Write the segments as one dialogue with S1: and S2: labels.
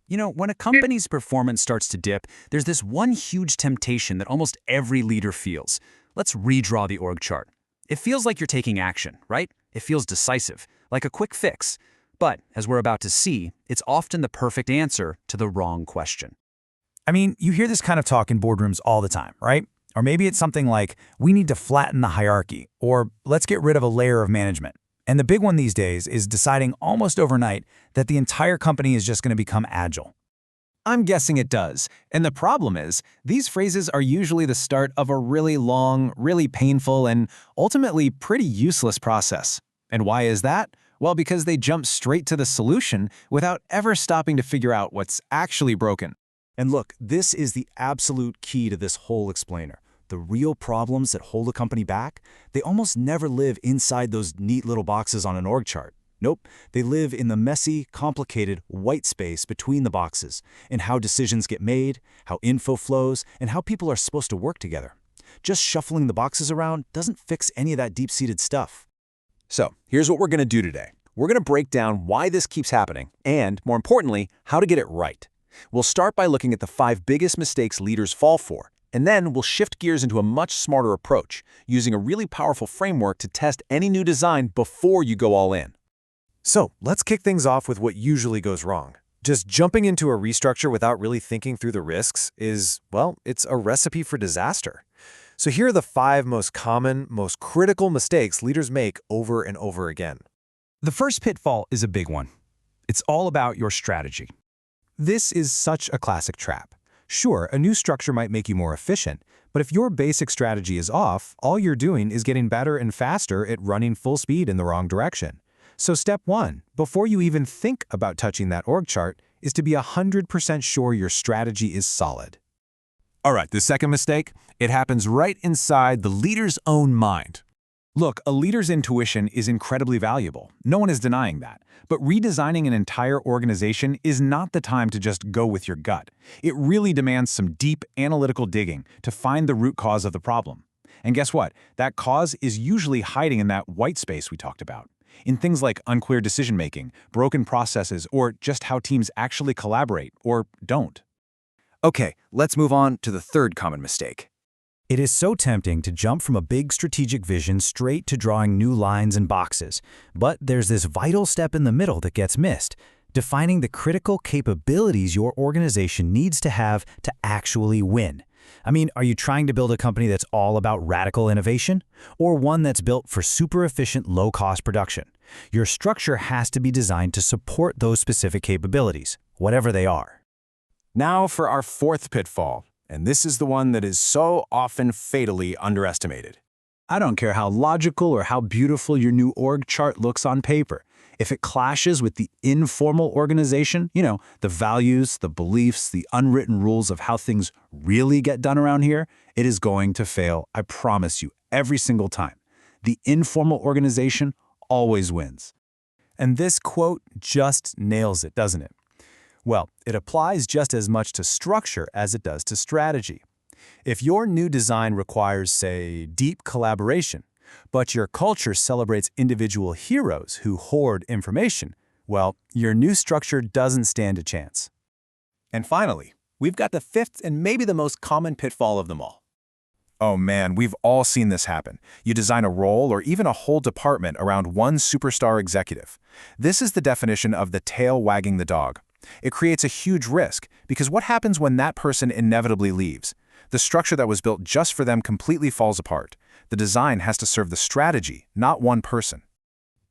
S1: When a company's performance starts to dip, there's this one huge temptation that almost every leader feels. Let's redraw the org chart. It feels like you're taking action, right? It feels decisive, like a quick fix. But, as we're about to see, it's often the perfect answer to the wrong question.
S2: I mean, you hear this kind of talk in boardrooms all the time, right? Or maybe it's something like, we need to flatten the hierarchy, or let's get rid of a layer of management. And the big one these days is deciding almost overnight that the entire company is just going to become agile.
S3: I'm guessing it does. And the problem is, these phrases are usually the start of a really long, really painful, and ultimately pretty useless process. And why is that? Well, because they jump straight to the solution without ever stopping to figure out what's actually broken.
S4: And look, this is the absolute key to this whole explainer. The real problems that hold a company back, they almost never live inside those neat little boxes on an org chart. Nope, they live in the messy, complicated white space between the boxes, in how decisions get made, how info flows, and how people are supposed to work together. Just shuffling the boxes around doesn't fix any of that deep-seated stuff.
S5: So, here's what we're going to do today. We're going to break down why this keeps happening, and, more importantly, how to get it right. We'll start by looking at the 5 biggest mistakes leaders fall for, and then we'll shift gears into a much smarter approach, using a really powerful framework to test any new design before you go all in.
S6: So, let's kick things off with what usually goes wrong. Just jumping into a restructure without really thinking through the risks is, well, it's a recipe for disaster. So here are the 5 most common, most critical mistakes leaders make over and over again.
S2: The first pitfall is a big one. It's all about your strategy. This is such a classic trap. Sure, a new structure might make you more efficient, but if your basic strategy is off, all you're doing is getting better and faster at running full speed in the wrong direction. So step 1, before you even think about touching that org chart, is to be 100% sure your strategy is solid.
S3: All right, the second mistake, it happens right inside the leader's own mind.
S2: Look, a leader's intuition is incredibly valuable. No one is denying that. But redesigning an entire organization is not the time to just go with your gut. It really demands some deep analytical digging to find the root cause of the problem. And guess what? That cause is usually hiding in that white space we talked about, in things like unclear decision-making, broken processes, or just how teams actually collaborate or don't.
S5: Okay, let's move on to the third common mistake.
S4: It is so tempting to jump from a big strategic vision straight to drawing new lines and boxes. But there's this vital step in the middle that gets missed, defining the critical capabilities your organization needs to have to actually win. I mean, are you trying to build a company that's all about radical innovation? Or one that's built for super efficient, low-cost production? Your structure has to be designed to support those specific capabilities, whatever they are.
S5: Now for our fourth pitfall, and this is the one that is so often fatally underestimated.
S2: I don't care how logical or how beautiful your new org chart looks on paper. If it clashes with the informal organization, the values, the beliefs, the unwritten rules of how things really get done around here, it is going to fail, I promise you, every single time. The informal organization always wins. And this quote just nails it, doesn't it? Well, it applies just as much to structure as it does to strategy. If your new design requires, say, deep collaboration, but your culture celebrates individual heroes who hoard information, well, your new structure doesn't stand a chance.
S5: And finally, we've got the fifth and maybe the most common pitfall of them all. Oh man, we've all seen this happen. You design a role or even a whole department around one superstar executive. This is the definition of the tail wagging the dog. It creates a huge risk, because what happens when that person inevitably leaves? The structure that was built just for them completely falls apart. The design has to serve the strategy, not one person.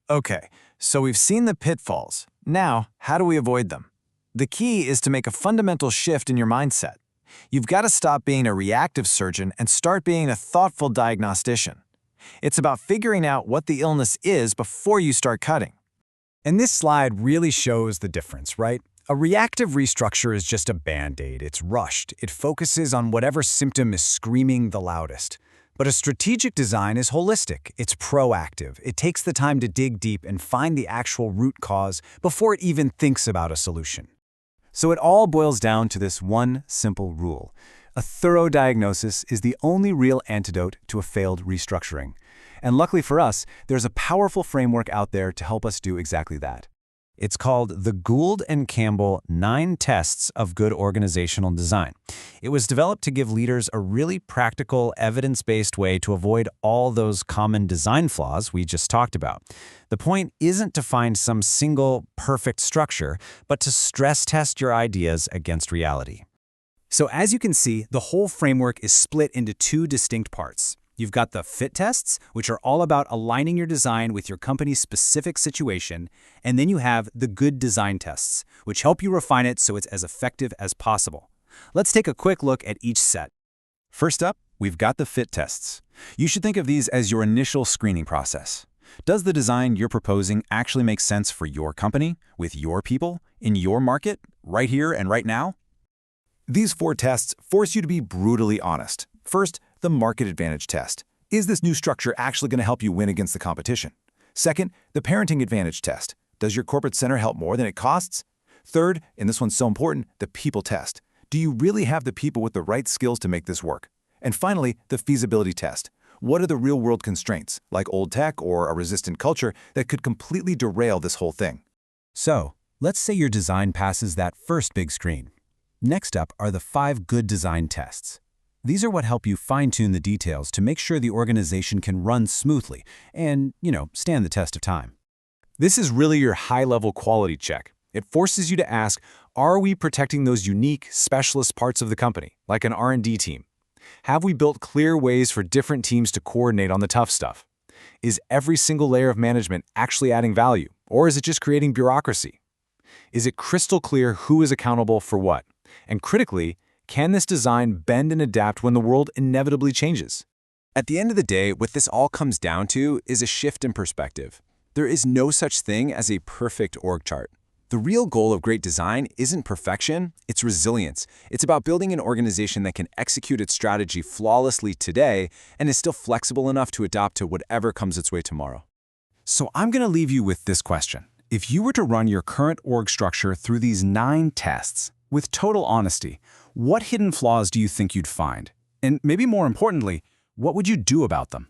S3: Okay, so we've seen the pitfalls. Now, how do we avoid them? The key is to make a fundamental shift in your mindset. You've got to stop being a reactive surgeon and start being a thoughtful diagnostician. It's about figuring out what the illness is before you start cutting.
S2: And this slide really shows the difference, right? A reactive restructure is just a band-aid. It's rushed. It focuses on whatever symptom is screaming the loudest. But a strategic design is holistic. It's proactive. It takes the time to dig deep and find the actual root cause before it even thinks about a solution. So it all boils down to this one simple rule. A thorough diagnosis is the only real antidote to a failed restructuring. And luckily for us, there's a powerful framework out there to help us do exactly that.
S4: It's called the Gould and Campbell 9 Tests of Good Organizational Design. It was developed to give leaders a really practical, evidence-based way to avoid all those common design flaws we just talked about. The point isn't to find some single, perfect structure, but to stress test your ideas against reality.
S1: So as you can see, the whole framework is split into 2 distinct parts. You've got the fit tests, which are all about aligning your design with your company's specific situation, and then you have the good design tests, which help you refine it so it's as effective as possible. Let's take a quick look at each set.
S5: First up, we've got the fit tests. You should think of these as your initial screening process. Does the design you're proposing actually make sense for your company, with your people, in your market, right here and right now? These 4 tests force you to be brutally honest. First, the market advantage test. Is this new structure actually going to help you win against the competition? Second, the parenting advantage test. Does your corporate center help more than it costs? Third, and this one's so important, the people test. Do you really have the people with the right skills to make this work? And finally, the feasibility test. What are the real-world constraints, like old tech or a resistant culture, that could completely derail this whole thing?
S2: So, let's say your design passes that first big screen. Next up are the 5 good design tests. These are what help you fine-tune the details to make sure the organization can run smoothly and, stand the test of time.
S6: This is really your high-level quality check. It forces you to ask, are we protecting those unique, specialist parts of the company, like an R&D team? Have we built clear ways for different teams to coordinate on the tough stuff? Is every single layer of management actually adding value, or is it just creating bureaucracy? Is it crystal clear who is accountable for what? And critically, can this design bend and adapt when the world inevitably changes?
S7: At the end of the day, what this all comes down to is a shift in perspective. There is no such thing as a perfect org chart. The real goal of great design isn't perfection, it's resilience. It's about building an organization that can execute its strategy flawlessly today and is still flexible enough to adapt to whatever comes its way tomorrow.
S5: So I'm going to leave you with this question. If you were to run your current org structure through these 9 tests, with total honesty, what hidden flaws do you think you'd find? And maybe more importantly, what would you do about them?